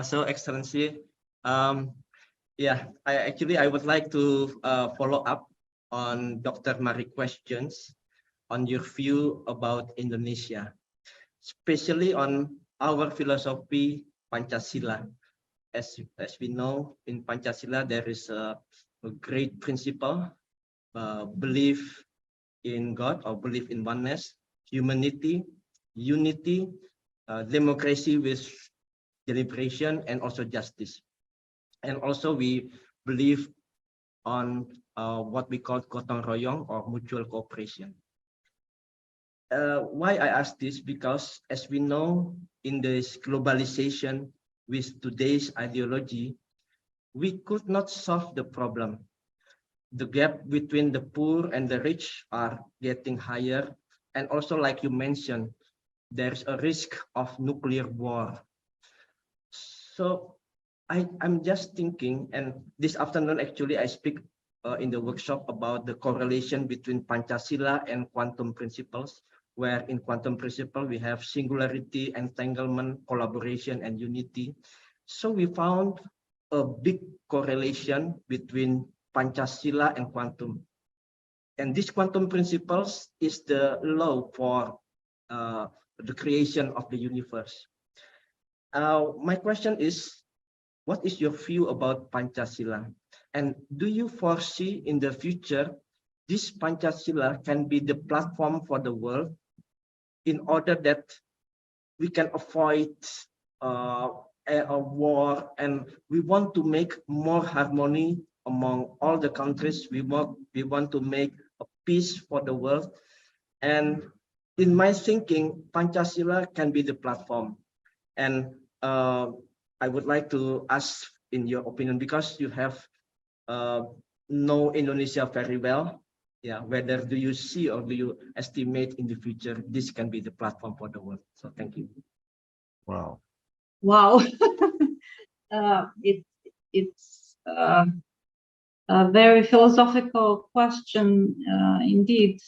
So, Excellency, yeah, I would like to follow up on Dr. Mari's questions on your view about Indonesia, especially on our philosophy Pancasila. As we know, in Pancasila there is a great principle, belief in God or belief in oneness, humanity, unity, democracy with deliberation, and also justice. And also we believe on what we call gotong royong or mutual cooperation. Why I ask this? Because as we know, in this globalization with today's ideology, we could not solve the problem. The gap between the poor and the rich are getting higher. And also, like you mentioned, there's a risk of nuclear war. So I'm just thinking, and this afternoon, actually, I speak in the workshop about the correlation between Pancasila and quantum principles, where in quantum principle, we have singularity, entanglement, collaboration, and unity. So we found a big correlation between Pancasila and quantum. And this quantum principles is the law for the creation of the universe. My question is, what is your view about Pancasila? And do you foresee in the future, this Pancasila can be the platform for the world in order that we can avoid a war, and we want to make more harmony among all the countries. We want to make a peace for the world. And in my thinking, Pancasila can be the platform. And I would like to ask, in your opinion, because you have know Indonesia very well, yeah, whether do you see or do you estimate in the future this can be the platform for the world? So thank you. Wow. Wow. It's a very philosophical question indeed.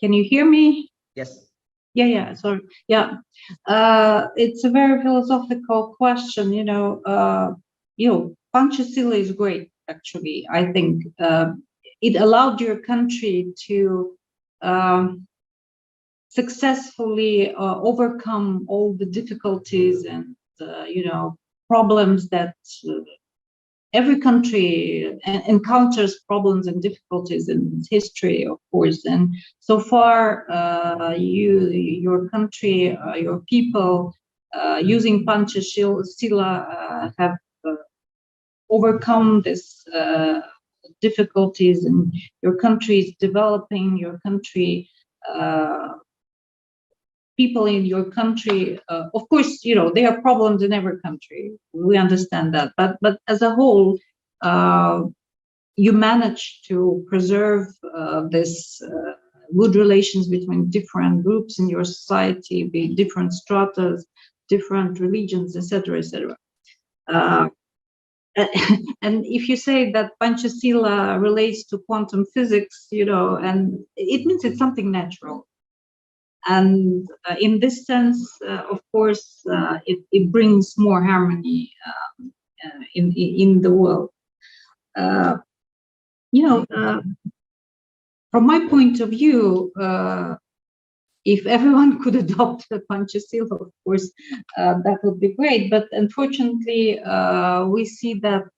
Can you hear me? Yes. Yeah, sorry. Yeah, it's a very philosophical question. Pancasila is great, actually. I think it allowed your country to successfully overcome all the difficulties and problems that every country encounters, problems and difficulties in its history, of course. And so far, your country, your people, using Pancasila, have overcome this difficulties, and your country is developing. Your country, people in your country, of course, there are problems in every country. We understand that, but as a whole, you manage to preserve this good relations between different groups in your society, be different stratas, different religions, etc., etc. And if you say that Pancasila relates to quantum physics, and it means it's something natural. And in this sense, of course, it brings more harmony in the world. From my point of view, if everyone could adopt the Pancasila, of course, that would be great. But unfortunately, we see that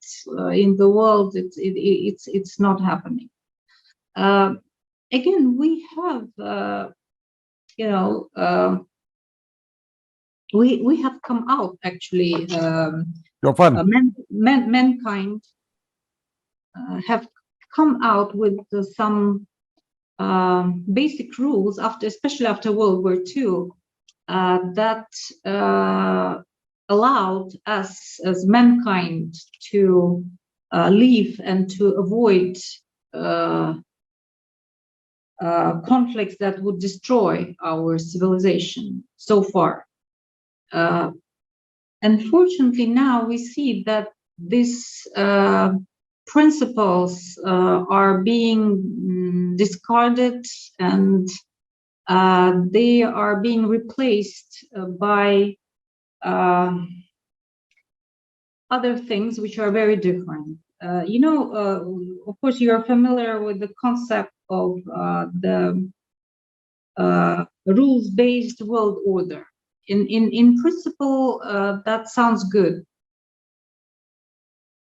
in the world, it's not happening. Again, we have. We have come out, actually. Mankind have come out with some basic rules, especially after World War II, that allowed us as mankind to live and to avoid conflicts that would destroy our civilization so far. Unfortunately, now we see that these principles are being discarded, and they are being replaced by other things which are very different. Of course, you are familiar with the concept of the rules-based world order. In principle, that sounds good.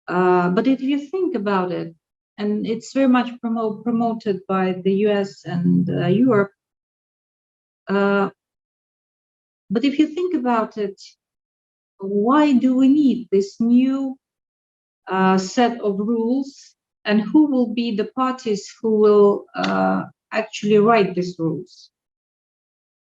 But if you think about it, and it's very much promoted by the US and Europe, but if you think about it, why do we need this new set of rules, and who will be the parties who will actually write these rules?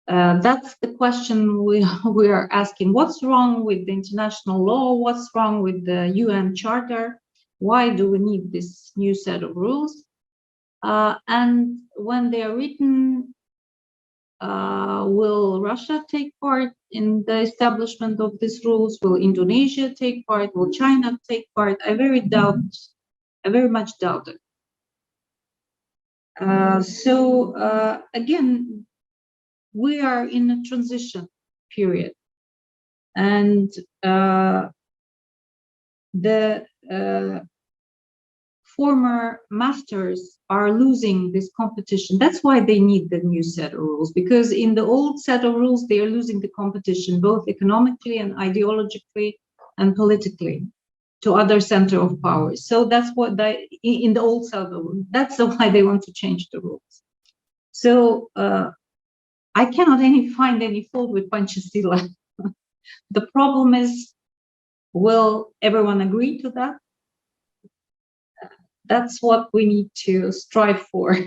That's the question we are asking. What's wrong with the international law? What's wrong with the UN Charter? Why do we need this new set of rules? And when they are written, will Russia take part in the establishment of these rules? Will Indonesia take part? Will China take part? I very much doubt it. Again, we are in a transition period, and the former masters are losing this competition. That's why they need the new set of rules, because in the old set of rules, they are losing the competition, both economically and ideologically and politically, to other center of power. So that's what in the old set of rules, that's why they want to change the rules. So I cannot find any fault with Pancasila. The problem is, will everyone agree to that? That's what we need to strive for.